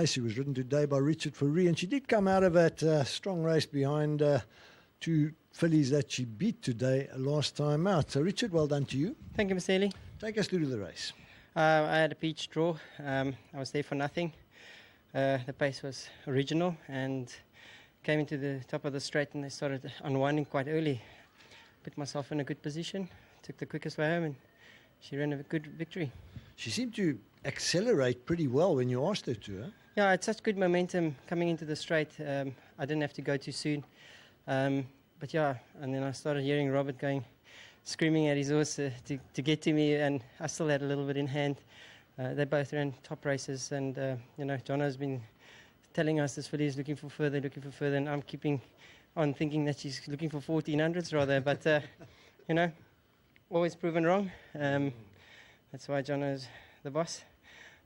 She was ridden today by Richard Fourie, and she did come out of that strong race behind two fillies that she beat today last time out. So, Richard, well done to you. Thank you, Mr. Ely. Take us through the race. I had a peach draw. I was there for nothing. The pace was original and came into the top of the straight, and they started unwinding quite early. Put myself in a good position, took the quickest way home, and she ran a good victory. She seemed to accelerate pretty well when you asked her to, huh? Yeah, I had such good momentum coming into the straight. I didn't have to go too soon. But yeah, and then I started hearing Robert screaming at his horse to get to me, and I still had a little bit in hand. They both ran top races, and Jono's been telling us this filly is looking for further, and I'm keeping on thinking that she's looking for 1400s rather, but always proven wrong. That's why Jono's the boss.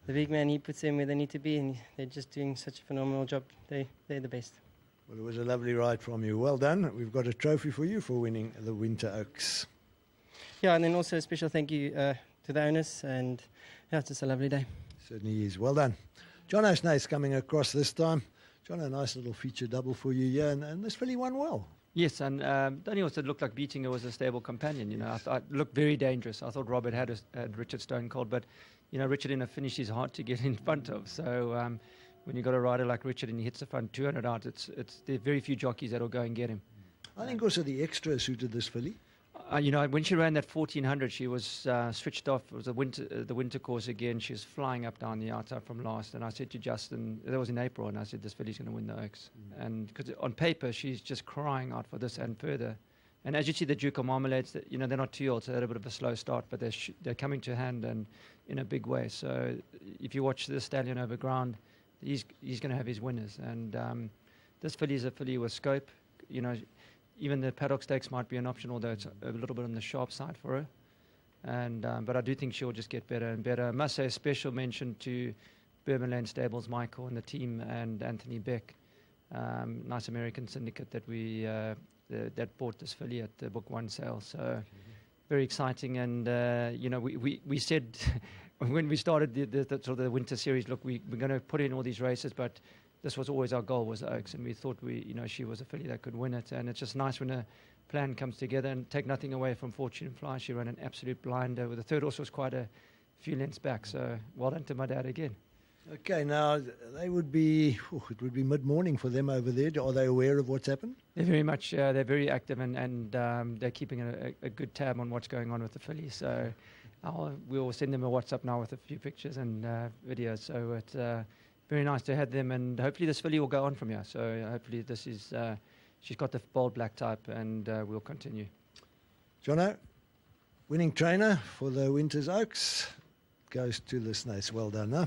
The big man, he puts them where they need to be, and they're just doing such a phenomenal job. They're the best. Well, it was a lovely ride from you. Well done. We've got a trophy for you for winning the Winter Oaks. Yeah, and then also a special thank you to the owners, and yeah, it's just a lovely day. Certainly is. Well done. Jono Snaith's coming across this time. John, a nice little feature double for you here, and this filly won well. Yes, and Donny also looked like beating her was a stable companion. I thought it looked very dangerous. I thought Robert had Richard stone cold, but Richard in a finish is hard to get in front of. So when you've got a rider like Richard and he hits the front 200 out, there are very few jockeys that will go and get him. I think also the extra suited this filly. When she ran that 1400, she was switched off. It was the winter course again. She was flying up down the outside from last. And I said to Justin, that was in April, and I said, this filly's going to win the Oaks. And because on paper, she's just crying out for this and further. And as you see, the Duke of Marmalades, they're not 2-year-olds, so they had a bit of a slow start, but they're coming to hand and in a big way. So if you watch this stallion over ground, he's going to have his winners. And this filly is a filly with scope. Even the paddock stakes might be an option, although it's a little bit on the sharp side for her. But I do think she'll just get better and better. I must say a special mention to Bourbonland Stables, Michael and the team, and Anthony Beck, nice American syndicate that bought this filly at the Book One sale. So very exciting. And we said when we started the winter series, look, we're going to put in all these races, but this was always our goal, was the Oaks, and we thought she was a filly that could win it. And it's just nice when a plan comes together. And take nothing away from Fortune Fly, she ran an absolute blinder. The third horse was quite a few lengths back, so well done to my dad again. Okay, now it would be mid-morning for them over there. Are they aware of what's happened? They're very much, they're very active, and they're keeping a good tab on what's going on with the filly. So we'll send them a WhatsApp now with a few pictures and videos. So it's very nice to have them, and hopefully this filly will go on from here. So hopefully this is, she's got the bold black type, and we'll continue. Jono, winning trainer for the Winters Oaks goes to the Snaiths. Well done, huh?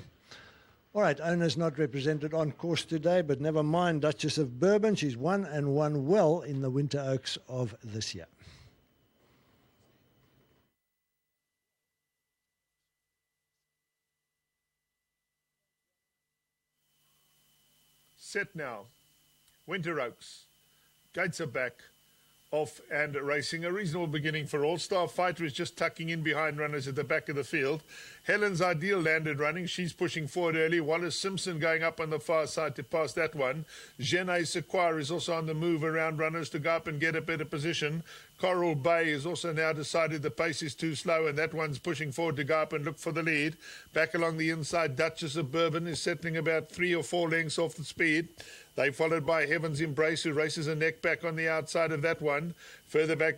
All right, owners not represented on course today, but never mind. Duchess of Bourbon, she's won and won well in the Winter Oaks of this year. Set now. Winter Oaks. Gates are back. Off and racing. A reasonable beginning for All Star Fighter is just tucking in behind runners at the back of the field. Helen's Ideal landed running. She's pushing forward early. Wallace Simpson going up on the far side to pass that one. Jenay Sequoia is also on the move around runners to go up and get a better position. Coral Bay has also now decided the pace is too slow, and that one's pushing forward to go up and look for the lead. Back along the inside, Duchess of Bourbon is settling about 3 or 4 lengths off the speed. They followed by Heaven's Embrace, who races a neck back on the outside of that one. Further back,